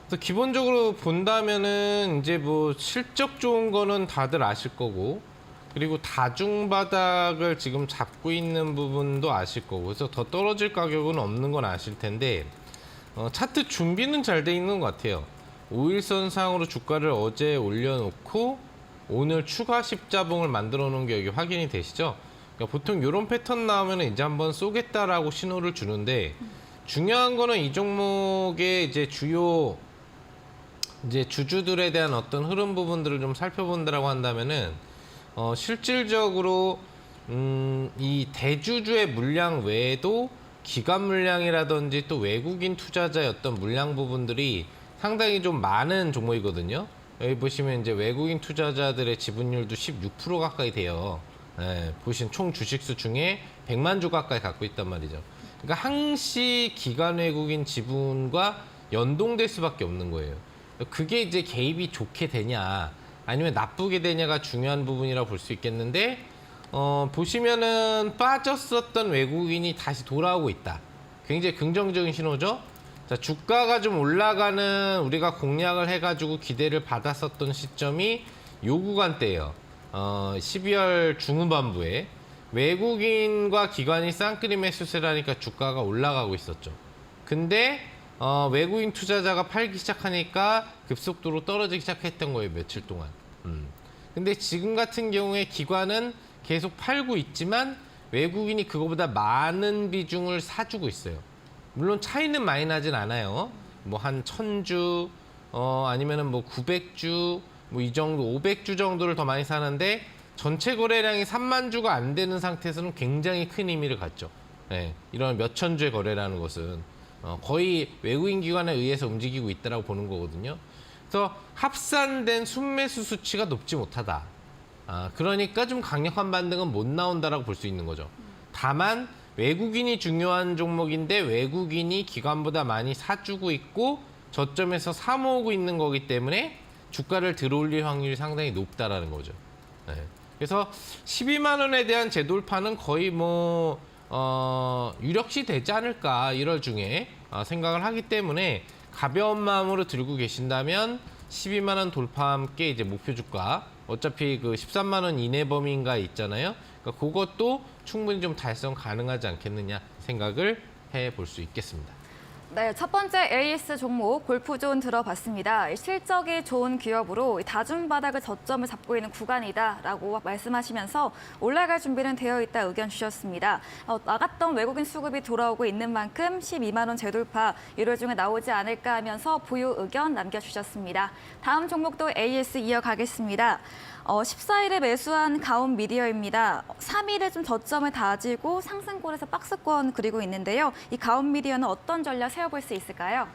그래서 기본적으로 본다면은 이제 뭐 실적 좋은 거는 다들 아실 거고, 그리고 다중 바닥을 지금 잡고 있는 부분도 아실 거고, 그래서 더 떨어질 가격은 없는 건 아실 텐데, 차트 준비는 잘 돼 있는 것 같아요. 5일선상으로 주가를 어제 올려놓고 오늘 추가 십자봉을 만들어 놓은 게 여기 확인이 되시죠? 그러니까 보통 이런 패턴 나오면 이제 한번 쏘겠다라고 신호를 주는데 중요한 거는 이 종목의 이제 주요 이제 주주들에 대한 어떤 흐름 부분들을 좀 살펴본다라고 한다면은 실질적으로 이 대주주의 물량 외에도 기관 물량이라든지 또 외국인 투자자의 어떤 물량 부분들이 상당히 좀 많은 종목이거든요. 여기 보시면 이제 외국인 투자자들의 지분율도 16% 가까이 돼요. 네, 보신 총 주식수 중에 100만 주 가까이 갖고 있단 말이죠. 그러니까 항시 기관 외국인 지분과 연동될 수밖에 없는 거예요. 그게 이제 개입이 좋게 되냐 아니면 나쁘게 되냐가 중요한 부분이라고 볼 수 있겠는데 보시면은 빠졌었던 외국인이 다시 돌아오고 있다. 굉장히 긍정적인 신호죠. 자, 주가가 좀 올라가는 우리가 공략을 해가지고 기대를 받았었던 시점이 요 구간대예요. 12월 중후반부에 외국인과 기관이 쌍끌이 매수세를 하니까 주가가 올라가고 있었죠. 근데 외국인 투자자가 팔기 시작하니까 급속도로 떨어지기 시작했던 거예요, 며칠 동안. 근데 지금 같은 경우에 기관은 계속 팔고 있지만 외국인이 그거보다 많은 비중을 사주고 있어요. 물론 차이는 많이 나진 않아요. 뭐 한 1000주, 아니면은 뭐 900주, 뭐 이 정도, 500주 정도를 더 많이 사는데 전체 거래량이 3만 주가 안 되는 상태에서는 굉장히 큰 의미를 갖죠. 네, 이런 몇천 주의 거래라는 것은 거의 외국인 기관에 의해서 움직이고 있다라고 보는 거거든요. 그래서 합산된 순매수 수치가 높지 못하다. 그러니까 좀 강력한 반등은 못 나온다라고 볼 수 있는 거죠. 다만 외국인이 중요한 종목인데 외국인이 기관보다 많이 사주고 있고 저점에서 사 모으고 있는 거기 때문에 주가를 들어올릴 확률이 상당히 높다라는 거죠. 네. 그래서 12만 원에 대한 재돌파는 거의 뭐 유력시 되지 않을까 1월 중에 생각을 하기 때문에 가벼운 마음으로 들고 계신다면 12만 원 돌파와 함께 이제 목표 주가 어차피 그 13만 원 이내 범위인가 있잖아요. 그러니까 그것도 충분히 좀 달성 가능하지 않겠느냐 생각을 해볼 수 있겠습니다. 네, 첫 번째 AS 종목 골프존 들어봤습니다. 실적이 좋은 기업으로 다중 바닥을 저점을 잡고 있는 구간이다라고 말씀하시면서 올라갈 준비는 되어 있다 의견 주셨습니다. 나갔던 외국인 수급이 돌아오고 있는 만큼 12만 원 재돌파 1월 중에 나오지 않을까 하면서 보유 의견 남겨주셨습니다. 다음 종목도 AS 이어가겠습니다. 14일에 매수한 가온 미디어입니다. 3일에 좀 저점을 다지고 상승골에서 박스권 그리고 있는데요. 이 가온 미디어는 어떤 전략 세워볼 수 있을까요?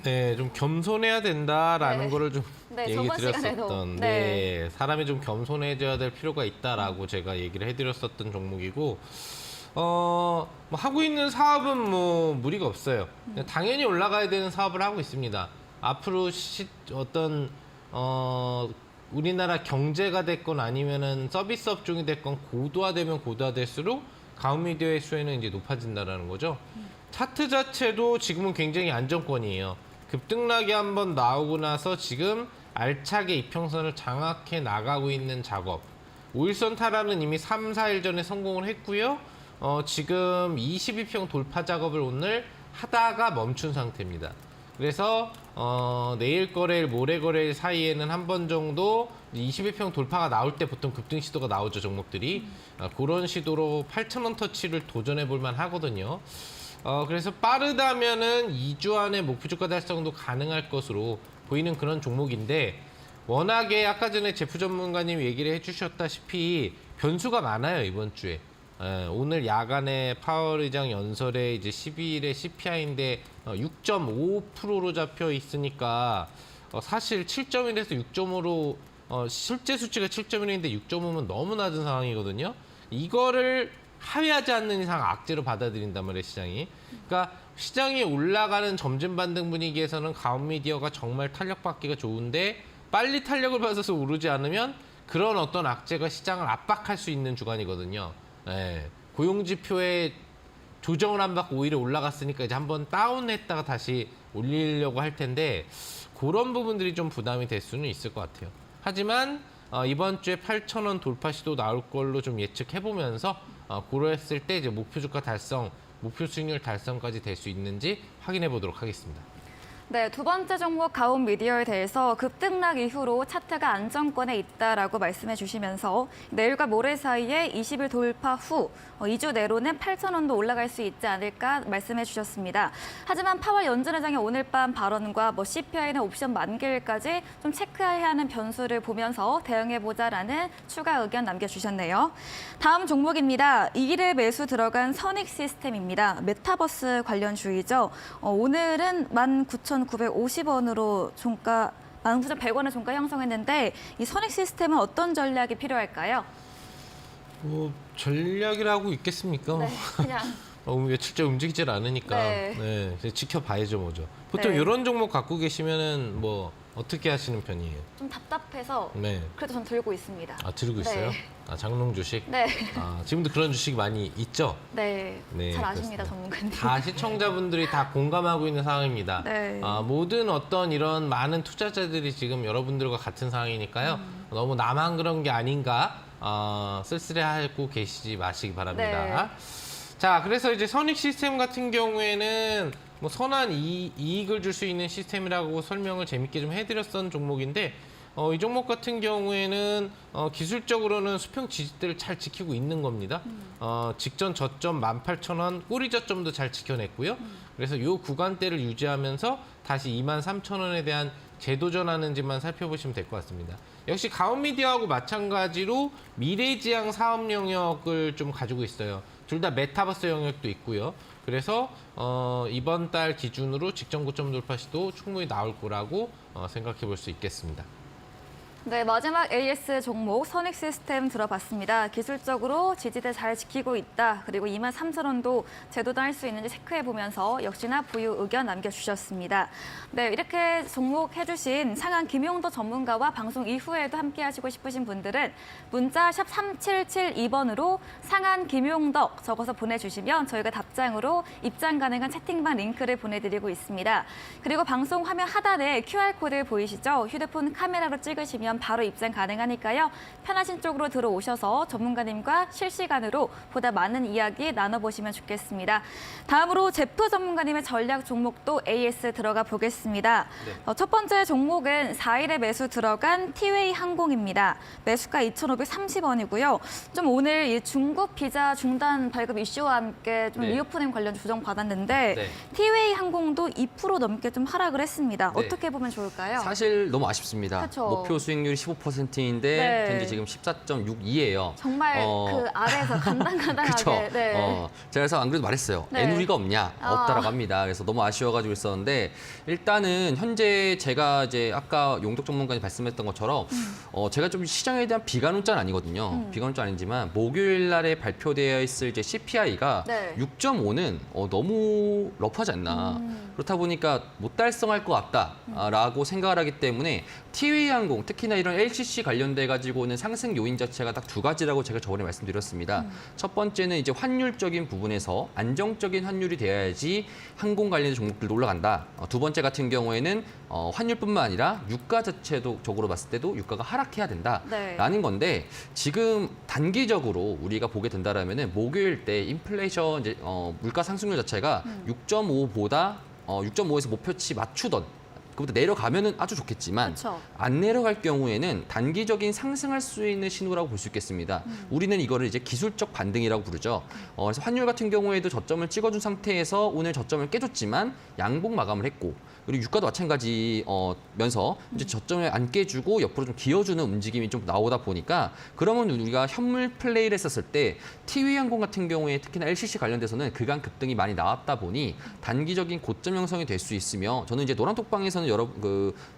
네, 좀 겸손해야 된다라는 네. 거를 좀 네, 얘기 저번 드렸었던. 시간에도. 네, 사람이 좀 겸손해져야 될 필요가 있다라고 제가 얘기를 해드렸었던 종목이고, 뭐 하고 있는 사업은 뭐 무리가 없어요. 당연히 올라가야 되는 사업을 하고 있습니다. 앞으로 어떤 우리나라 경제가 됐건 아니면은 서비스 업종이 됐건 고도화되면 고도화될수록 가온미디어의 수혜는 이제 높아진다라는 거죠. 차트 자체도 지금은 굉장히 안정권이에요. 급등락이 한번 나오고 나서 지금 알차게 이평선을 장악해 나가고 있는 작업. 5일선 탈환은 이미 3, 4일 전에 성공을 했고요. 지금 22평 돌파 작업을 오늘 하다가 멈춘 상태입니다. 그래서 내일 거래일, 모레 거래일 사이에는 한 번 정도 22평 돌파가 나올 때 보통 급등 시도가 나오죠, 종목들이. 그런 시도로 8,000원 터치를 도전해 볼 만 하거든요. 그래서 빠르다면은 2주 안에 목표 주가 달성도 가능할 것으로 보이는 그런 종목인데 워낙에 아까 전에 제프 전문가님 얘기를 해주셨다시피 변수가 많아요, 이번 주에. 오늘 야간에 파월 의장 연설에 이제 12일에 CPI인데 6.5%로 잡혀 있으니까 사실 7.1에서 6.5로 실제 수치가 7.1인데 6.5면 너무 낮은 상황이거든요. 이거를 하회하지 않는 이상 악재로 받아들인단 말이에요, 시장이. 그러니까 시장이 올라가는 점진 반등 분위기에서는 가온미디어가 정말 탄력받기가 좋은데 빨리 탄력을 받아서 오르지 않으면 그런 어떤 악재가 시장을 압박할 수 있는 주간이거든요. 네. 고용지표에 조정을 안 받고 오히려 올라갔으니까 이제 한번 다운했다가 다시 올리려고 할 텐데 그런 부분들이 좀 부담이 될 수는 있을 것 같아요. 하지만 이번 주에 8,000원 돌파 시도 나올 걸로 좀 예측해보면서 고려했을 때 이제 목표 주가 달성, 목표 수익률 달성까지 될 수 있는지 확인해 보도록 하겠습니다. 네, 두 번째 종목 가온 미디어에 대해서 급등락 이후로 차트가 안정권에 있다라고 말씀해 주시면서 내일과 모레 사이에 20일 돌파 후 2주 내로는 8,000원도 올라갈 수 있지 않을까 말씀해 주셨습니다. 하지만 파월 연준회장의 오늘 밤 발언과 CPI나 옵션 만기일까지 좀 체크해야 하는 변수를 보면서 대응해보자라는 추가 의견 남겨주셨네요. 다음 종목입니다. 2일에 매수 들어간 선익 시스템입니다. 메타버스 관련주이죠. 오늘은 19,950원으로 종가 19,100원의 종가 형성했는데 이 선익 시스템은 어떤 전략이 필요할까요? 뭐 전략이라고 있겠습니까? 네, 그냥 며칠째 움직이질 않으니까 네. 네, 지켜봐야죠, 뭐죠. 보통 네. 이런 종목 갖고 계시면은 뭐 어떻게 하시는 편이에요? 좀 답답해서 네. 그래도 전 들고 있습니다. 아, 들고 있어요? 네. 아, 장롱 주식? 네. 아, 지금도 그런 주식이 많이 있죠? 네. 네, 잘 아십니다, 그렇습니다. 전문가님. 다 시청자분들이 다 공감하고 있는 상황입니다. 네. 모든 어떤 이런 많은 투자자들이 지금 여러분들과 같은 상황이니까요. 너무 나만 그런 게 아닌가 쓸쓸해하고 계시지 마시기 바랍니다. 자, 그래서 이제 선익 시스템 같은 경우에는 뭐 선한 이익을 줄 수 있는 시스템이라고 설명을 재밌게 좀 해드렸던 종목인데 이 종목 같은 경우에는 기술적으로는 수평 지지대를 잘 지키고 있는 겁니다. 직전 저점 18,000원, 꼬리 저점도 잘 지켜냈고요. 그래서 이 구간대를 유지하면서 다시 23,000원에 대한 재도전하는지만 살펴보시면 될 것 같습니다. 역시 가온미디어하고 마찬가지로 미래지향 사업 영역을 좀 가지고 있어요. 둘 다 메타버스 영역도 있고요. 그래서 이번 달 기준으로 직전 고점 돌파 시도 충분히 나올 거라고 생각해 볼 수 있겠습니다. 네, 마지막 AS 종목 선익 시스템 들어봤습니다. 기술적으로 지지대 잘 지키고 있다. 그리고 23,000원도 재도전할 수 있는지 체크해보면서 역시나 부유 의견 남겨주셨습니다. 네, 이렇게 종목 해주신 상한 김용도 전문가와 방송 이후에도 함께 하시고 싶으신 분들은 문자 샵 3772번으로 상한 김용덕 적어서 보내주시면 저희가 답장으로 입장 가능한 채팅방 링크를 보내드리고 있습니다. 그리고 방송 화면 하단에 QR코드 보이시죠? 휴대폰 카메라로 찍으시면 바로 입장 가능하니까요. 편하신 쪽으로 들어오셔서 전문가님과 실시간으로 보다 많은 이야기 나눠보시면 좋겠습니다. 다음으로 제프 전문가님의 전략 종목도 AS 들어가 보겠습니다. 네. 첫 번째 종목은 4일에 매수 들어간 티웨이 항공입니다. 매수가 2,530원이고요. 좀 오늘 이 중국 비자 중단 발급 이슈와 함께 좀 네. 리오프닝 관련 조정 받았는데 네. 티웨이 항공도 2% 넘게 좀 하락을 했습니다. 네. 어떻게 보면 좋을까요? 사실 너무 아쉽습니다. 그쵸. 목표 수익률이 15%인데 네. 현재 지금 14.62예요. 정말 그 아래에서 간당간당하게. 그렇죠. 네. 제가 그래서 안 그래도 말했어요. 네. 애누리가 없냐? 없다라고 합니다. 그래서 너무 아쉬워가지고 있었는데 일단은 현재 제가 이제 아까 용덕 전문가님 말씀했던 것처럼 제가 좀 시장에 대한 비관론자는 아니거든요. 비관론자 아니지만 목요일 날에 발표되어 있을 이제 CPI가 네. 6.5는 너무 러프하지 않나. 그렇다 보니까 못 달성할 것 같다라고 생각을 하기 때문에 티웨이 항공 특히나 이런 LCC 관련돼 가지고는 상승 요인 자체가 딱 두 가지라고 제가 저번에 말씀드렸습니다. 첫 번째는 이제 환율적인 부분에서 안정적인 환율이 돼야지 항공 관련된 종목들도 올라간다. 두 번째 같은 경우에는 환율뿐만 아니라 유가 자체도 적으로 봤을 때도 유가가 하락해야 된다라는 네. 건데 지금 단기적으로 우리가 보게 된다라면은 목요일 때 인플레이션 이제 물가 상승률 자체가 6.5보다 6.5에서 목표치 맞추던 그보다 내려가면은 아주 좋겠지만 그렇죠. 안 내려갈 경우에는 단기적인 상승할 수 있는 신호라고 볼 수 있겠습니다. 우리는 이거를 이제 기술적 반등이라고 부르죠. 그래서 환율 같은 경우에도 저점을 찍어준 상태에서 오늘 저점을 깨줬지만 양봉 마감을 했고 그리고 유가도 마찬가지면서 이제 저점을 안 깨주고 옆으로 좀 기어주는 움직임이 좀 나오다 보니까 그러면 우리가 현물 플레이를 했었을 때 티웨이 항공 같은 경우에 특히나 LCC 관련돼서는 그간 급등이 많이 나왔다 보니 단기적인 고점 형성이 될 수 있으며 저는 이제 노란톡방에서는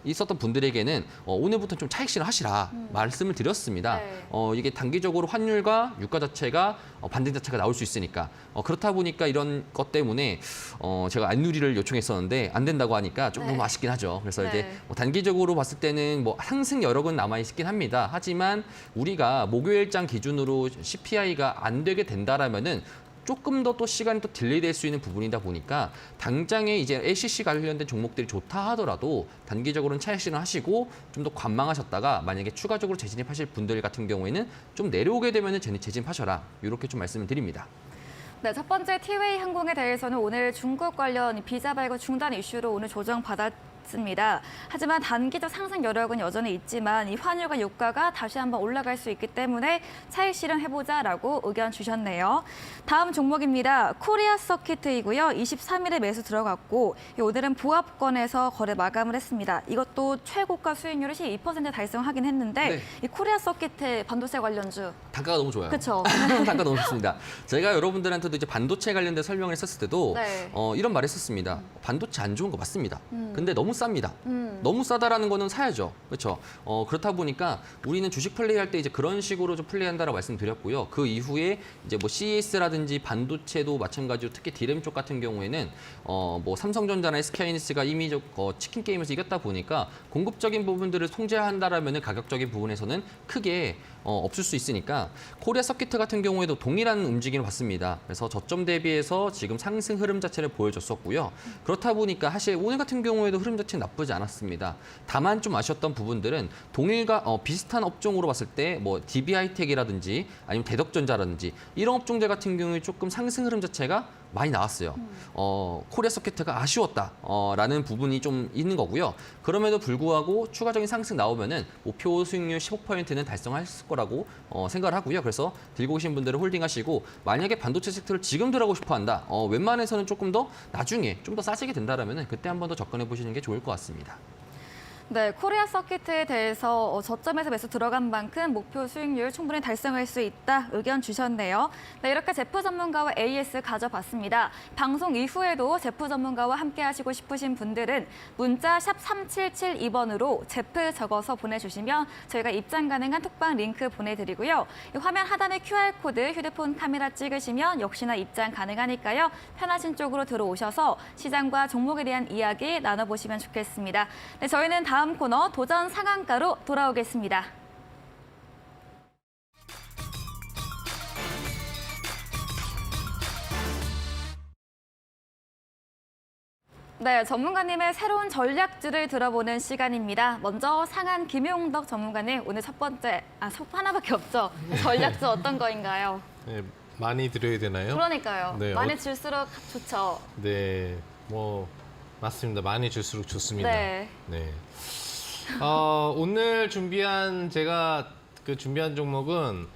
있었던 분들에게는 오늘부터 좀 차익 실현하시라 말씀을 드렸습니다. 네. 이게 단기적으로 환율과 유가 자체가 반등 자체가 나올 수 있으니까 그렇다 보니까 이런 것 때문에 제가 안누리를 요청했었는데 안 된다고 하니까 좀 네. 너무 아쉽긴 하죠. 그래서 네. 이제 단기적으로 봤을 때는 뭐 상승 여력은 남아 있긴 합니다. 하지만 우리가 목요일장 기준으로 CPI가 안 되게 된다라면은 조금 더 또 시간이 또 딜레이 될 수 있는 부분이다 보니까 당장에 이제 LCC 관련된 종목들이 좋다 하더라도 단기적으로는 차익 실현하시고 좀 더 관망하셨다가 만약에 추가적으로 재진입하실 분들 같은 경우에는 좀 내려오게 되면은 재진입하셔라 이렇게 좀 말씀을 드립니다. 네, 첫 번째 티웨이 항공에 대해서는 오늘 중국 관련 비자 발급 중단 이슈로 오늘 조정 받았습니다. 하지만 단기적 상승 여력은 여전히 있지만 이 환율과 유가가 다시 한번 올라갈 수 있기 때문에 차익 실현해보자라고 의견 주셨네요. 다음 종목입니다. 코리아 서키트이고요. 23일에 매수 들어갔고 오늘은 보합권에서 거래 마감을 했습니다. 이것도 최고가 수익률이 12% 달성하긴 했는데 네. 이 코리아 서키트 반도체 관련주 단가가 너무 좋아요. 그렇죠. 단가 너무 좋습니다. 제가 여러분들한테도 이제 반도체 관련된 설명을 했었을 때도 네. 이런 말 했었습니다. 반도체 안 좋은 거 맞습니다. 근데 너무 쌉니다. 너무 싸다라는 거는 사야죠. 그렇죠? 그렇다 보니까 우리는 주식 플레이할 때 이제 그런 식으로 좀 플레이한다라고 말씀드렸고요. 그 이후에 이제 뭐 CES라든지 반도체도 마찬가지로 특히 디램 쪽 같은 경우에는 뭐 삼성전자나 SK하이닉스가 이미 치킨 게임에서 이겼다 보니까 공급적인 부분들을 통제한다라면 가격적인 부분에서는 크게 없을 수 있으니까 코리아 서킷 같은 경우에도 동일한 움직임을 봤습니다. 그래서 저점 대비해서 지금 상승 흐름 자체를 보여줬었고요. 그렇다 보니까 사실 오늘 같은 경우에도 흐름 자체는 나쁘지 않았습니다. 다만 좀 아쉬웠던 부분들은 동일과 비슷한 업종으로 봤을 때 뭐 DB하이텍이라든지 아니면 대덕전자라든지 이런 업종들 같은 경우에 조금 상승 흐름 자체가 많이 나왔어요. 코리아 서킷가 아쉬웠다라는 부분이 좀 있는 거고요. 그럼에도 불구하고 추가적인 상승 나오면은 목표 수익률 15%는 달성할 거라고 생각을 하고요. 그래서 들고 오신 분들은 홀딩하시고 만약에 반도체 섹터를 지금 들어가고 싶어 한다. 웬만해서는 조금 더 나중에 좀 더 싸지게 된다라면 그때 한 번 더 접근해 보시는 게 좋을 것 같습니다. 네, 코리아 서킷에 대해서 저점에서 매수 들어간 만큼 목표 수익률 충분히 달성할 수 있다 의견 주셨네요. 네, 이렇게 제프 전문가와 AS 가져봤습니다. 방송 이후에도 제프 전문가와 함께 하시고 싶으신 분들은 문자 샵 3772번으로 제프 적어서 보내주시면 저희가 입장 가능한 톡방 링크 보내드리고요. 이 화면 하단의 QR코드 휴대폰 카메라 찍으시면 역시나 입장 가능하니까요. 편하신 쪽으로 들어오셔서 시장과 종목에 대한 이야기 나눠보시면 좋겠습니다. 네, 저희는 다음 코너 도전 상한가로 돌아오겠습니다. 네, 전문가님의 새로운 전략들을 들어보는 시간입니다. 먼저 상한 김용덕 전문가님, 오늘 첫 번째, 하나밖에 없죠. 전략주 어떤 거인가요? 네, 많이 드려야 되나요? 그러니까요. 네, 많이 줄수록 좋죠. 네, 뭐 맞습니다. 많이 줄수록 좋습니다. 네. 네. 오늘 제가 준비한 종목은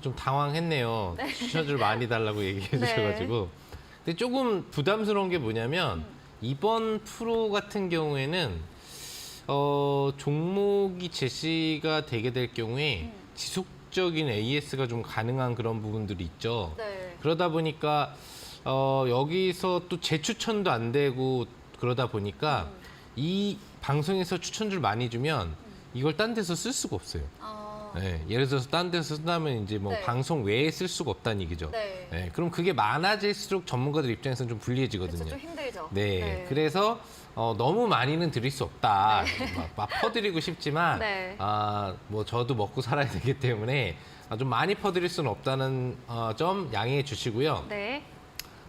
좀 당황했네요. 추천줄 많이 달라고 얘기해 네. 주셔가지고. 근데 조금 부담스러운 게 뭐냐면 이번 프로 같은 경우에는 종목이 제시가 되게 될 경우에 지속적인 AS가 좀 가능한 그런 부분들이 있죠. 네. 그러다 보니까 여기서 또 재추천도 안 되고 그러다 보니까 이 방송에서 추천줄 많이 주면 이걸 딴 데서 쓸 수가 없어요. 네, 예를 들어서 딴 데서 쓴다면 이제 뭐 네. 방송 외에 쓸 수가 없다는 얘기죠. 네. 네, 그럼 그게 많아질수록 전문가들 입장에서는 좀 불리해지거든요. 그렇죠, 좀 힘들죠. 네, 그래서 너무 많이는 드릴 수 없다. 막 퍼드리고 싶지만 네. 뭐 저도 먹고 살아야 되기 때문에 좀 많이 퍼드릴 수는 없다는 점 양해해 주시고요. 네.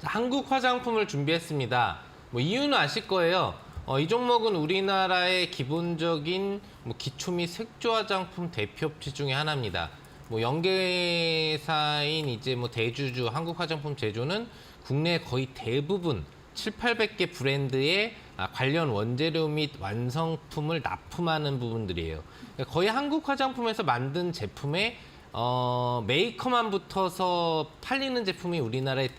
자, 한국 화장품을 준비했습니다. 뭐 이유는 아실 거예요. 이 종목은 우리나라의 기본적인 뭐 기초 및 색조 화장품 대표 업체 중에 하나입니다. 뭐 연계사인 이제 뭐 대주주 한국 화장품 제조는 국내 거의 대부분 700~800개 브랜드의 관련 원재료 및 완성품을 납품하는 부분들이에요. 그러니까 거의 한국 화장품에서 만든 제품에 메이커만 붙어서 팔리는 제품이 우리나라의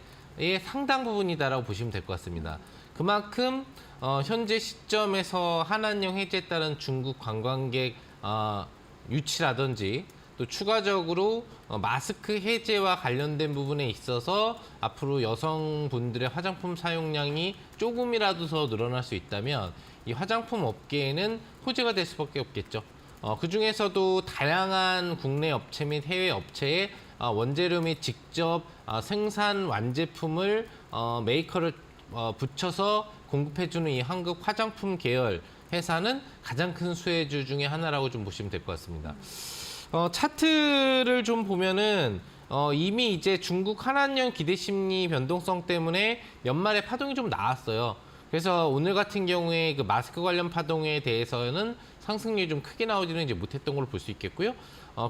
상당 부분이다라고 보시면 될 것 같습니다. 그만큼 현재 시점에서 한한령 해제에 따른 중국 관광객 유치라든지 또 추가적으로 마스크 해제와 관련된 부분에 있어서 앞으로 여성분들의 화장품 사용량이 조금이라도 더 늘어날 수 있다면 이 화장품 업계에는 호재가 될 수밖에 없겠죠. 그중에서도 다양한 국내 업체 및 해외 업체의 원재료 및 직접 생산 완제품을 메이커를 붙여서 공급해주는 이 한국 화장품 계열 회사는 가장 큰 수혜주 중에 하나라고 좀 보시면 될 것 같습니다. 차트를 좀 보면은 이미 이제 중국 한한령 기대 심리 변동성 때문에 연말에 파동이 좀 나왔어요. 그래서 오늘 같은 경우에 그 마스크 관련 파동에 대해서는 상승률이 좀 크게 나오지는 이제 못했던 걸로 볼 수 있겠고요.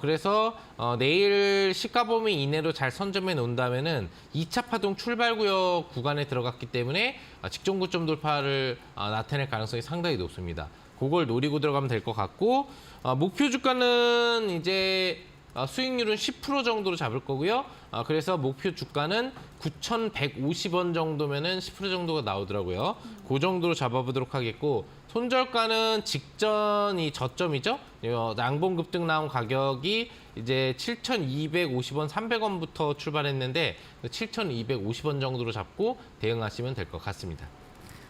그래서 내일 시가 범위 이내로 잘 선점해 놓는다면은 2차 파동 출발 구역 구간에 들어갔기 때문에 직전 고점 돌파를 나타낼 가능성이 상당히 높습니다. 그걸 노리고 들어가면 될 것 같고 목표 주가는 이제 수익률은 10% 정도로 잡을 거고요. 그래서 목표 주가는 9,150원 정도면은 10% 정도가 나오더라고요. 그 정도로 잡아보도록 하겠고 손절가는 직전이 저점이죠. 양봉 급등 나온 가격이 이제 7,250원, 300원부터 출발했는데 7,250원 정도로 잡고 대응하시면 될 것 같습니다.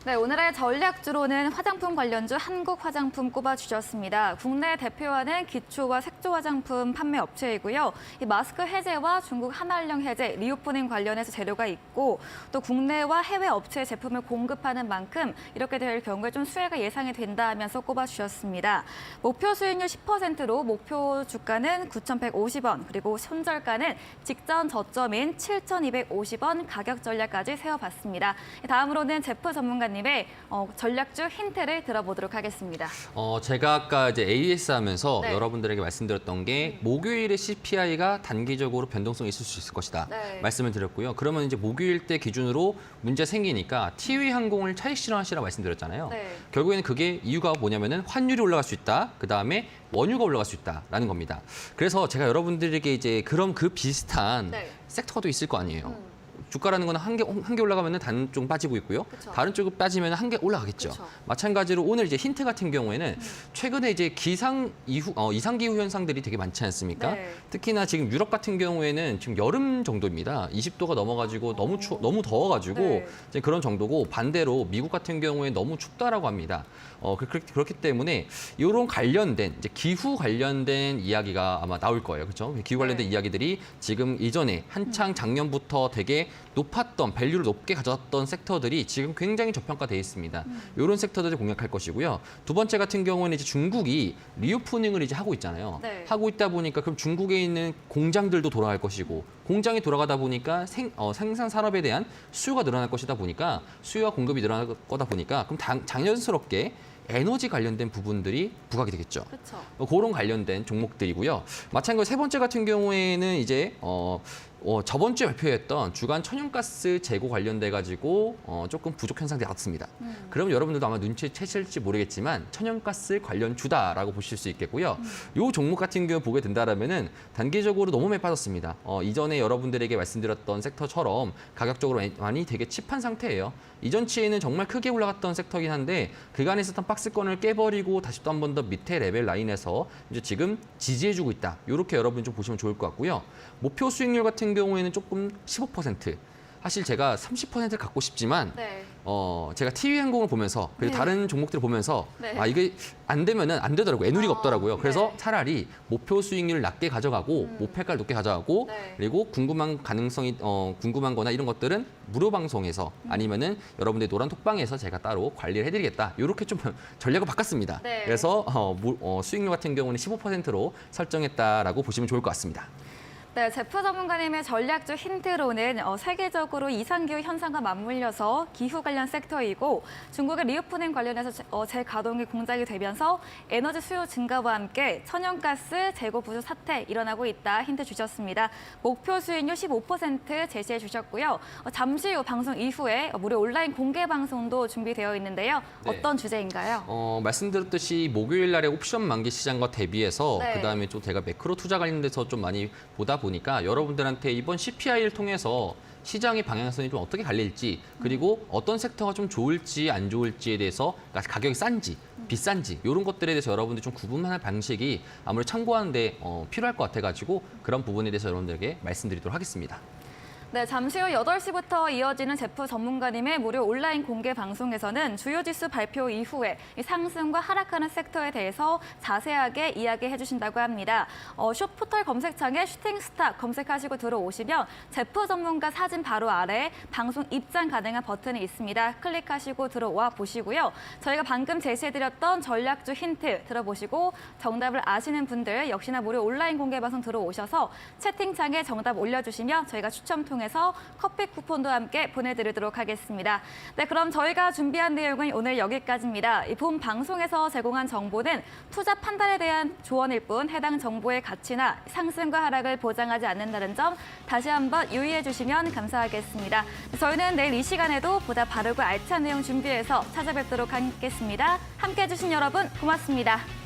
네, 오늘의 전략주로는 화장품 관련주 한국화장품 꼽아주셨습니다. 국내 대표하는 기초와 색조 화장품 판매 업체이고요. 이 마스크 해제와 중국 한알령 해제, 리오프닝 관련해서 재료가 있고 또 국내와 해외 업체 제품을 공급하는 만큼 이렇게 될 경우에 좀 수혜가 예상이 된다 하면서 꼽아주셨습니다. 목표 수익률 10%로 목표 주가는 9,150원, 그리고 손절가는 직전 저점인 7,250원 가격 전략까지 세워봤습니다. 다음으로는 제프 전문가님의 전략주 힌트를 들어보도록 하겠습니다. 제가 아까 이제 AS 하면서 네. 여러분들에게 말씀드렸던 게 목요일에 CPI가 단기적으로 변동성이 있을 수 있을 것이다. 네. 말씀을 드렸고요. 그러면 이제 목요일 때 기준으로 문제 생기니까 TU항공을 차익 실현하시라고 말씀드렸잖아요. 네. 결국에는 그게 이유가 뭐냐면은 환율이 올라갈 수 있다. 그다음에 원유가 올라갈 수 있다라는 겁니다. 그래서 제가 여러분들에게 이제 그럼 그 비슷한 네. 섹터가 또 있을 거 아니에요. 주가라는 건 한 개 올라가면 다른 쪽 빠지고 있고요. 그쵸. 다른 쪽이 빠지면 한 개 올라가겠죠. 그쵸. 마찬가지로 오늘 이제 힌트 같은 경우에는 최근에 이제 이상 기후 현상들이 되게 많지 않습니까? 네. 특히나 지금 유럽 같은 경우에는 지금 여름 정도입니다. 20도가 넘어가지고 너무 더워가지고 네. 이제 그런 정도고 반대로 미국 같은 경우에 너무 춥다라고 합니다. 그렇기 때문에 이런 관련된 이제 기후 관련된 이야기가 아마 나올 거예요. 그렇죠? 기후 관련된 네. 이야기들이 지금 이전에 한창 작년부터 되게 높았던 밸류를 높게 가져왔던 섹터들이 지금 굉장히 저평가돼 있습니다. 이런 섹터들을 공략할 것이고요. 두 번째 같은 경우는 이제 중국이 리오프닝을 이제 하고 있잖아요. 네. 하고 있다 보니까 그럼 중국에 있는 공장들도 돌아갈 것이고 공장이 돌아가다 보니까 생산 산업에 대한 수요가 늘어날 것이다 보니까 수요와 공급이 늘어날 거다 보니까 그럼 자연스럽게 에너지 관련된 부분들이 부각이 되겠죠. 그렇죠. 그런 관련된 종목들이고요. 마찬가지로 세 번째 같은 경우에는 이제 저번 주에 발표했던 주간 천연가스 재고 관련돼 가지고 조금 부족 현상들이 나왔습니다. 그럼 여러분들도 아마 눈치채실지 모르겠지만 천연가스 관련주다라고 보실 수 있겠고요. 이 종목 같은 경우 보게 된다라면은 단기적으로 너무 많이 빠졌습니다. 이전에 여러분들에게 말씀드렸던 섹터처럼 가격적으로 많이 되게 칩한 상태예요. 이전치에는 정말 크게 올라갔던 섹터이긴 한데 그간에 있었던 박스권을 깨버리고 다시 또 한 번 더 밑에 레벨 라인에서 이제 지금 지지해주고 있다. 이렇게 여러분 좀 보시면 좋을 것 같고요. 목표 수익률 같은 경우에는 조금 15%. 사실 제가 30%를 갖고 싶지만 네. 제가 TU항공을 보면서 그리고 네. 다른 종목들을 보면서 네. 이게 안 되면은 안 되더라고요. 에누리가 없더라고요. 그래서 네. 차라리 목표 수익률을 낮게 가져가고 목표가를 높게 가져가고 네. 그리고 궁금한 거나 이런 것들은 무료 방송에서 아니면은 여러분들 노란 톡방에서 제가 따로 관리를 해드리겠다. 이렇게 좀 전략을 바꿨습니다. 네. 그래서 수익률 같은 경우는 15%로 설정했다라고 보시면 좋을 것 같습니다. 네, 제프 전문가님의 전략주 힌트로는 세계적으로 이상기후 현상과 맞물려서 기후 관련 섹터이고 중국의 리오프닝 관련해서 재가동이 공작이 되면서 에너지 수요 증가와 함께 천연가스 재고 부족 사태 일어나고 있다 힌트 주셨습니다. 목표 수익률 15% 제시해 주셨고요. 잠시 후 방송 이후에 무료 온라인 공개 방송도 준비되어 있는데요. 네. 어떤 주제인가요? 말씀드렸듯이 목요일 날에 옵션 만기 시장과 대비해서 네. 그다음에 또 제가 매크로 투자 관련돼서 좀 많이 보다 보니까 여러분들한테 이번 CPI를 통해서 시장의 방향성이 좀 어떻게 갈릴지 그리고 어떤 섹터가 좀 좋을지 안 좋을지에 대해서 그러니까 가격이 싼지 비싼지 이런 것들에 대해서 여러분들 좀 구분할 방식이 아무래도 참고하는데 필요할 것 같아가지고 그런 부분에 대해서 여러분들에게 말씀드리도록 하겠습니다. 네, 잠시 후 8시부터 이어지는 제프 전문가님의 무료 온라인 공개 방송에서는 주요 지수 발표 이후에 이 상승과 하락하는 섹터에 대해서 자세하게 이야기해 주신다고 합니다. 숏포털 검색창에 슈팅스타 검색하시고 들어오시면 제프 전문가 사진 바로 아래 방송 입장 가능한 버튼이 있습니다. 클릭하시고 들어와 보시고요. 저희가 방금 제시해드렸던 전략주 힌트 들어보시고 정답을 아시는 분들 역시나 무료 온라인 공개 방송 들어오셔서 채팅창에 정답 올려주시면 저희가 추첨 통해서 커피 쿠폰도 함께 보내드리도록 하겠습니다. 네, 그럼 저희가 준비한 내용은 오늘 여기까지입니다. 이 본 방송에서 제공한 정보는 투자 판단에 대한 조언일 뿐 해당 정보의 가치나 상승과 하락을 보장하지 않는다는 점 다시 한번 유의해 주시면 감사하겠습니다. 저희는 내일 이 시간에도 보다 바르고 알찬 내용 준비해서 찾아뵙도록 하겠습니다. 함께해 주신 여러분 고맙습니다.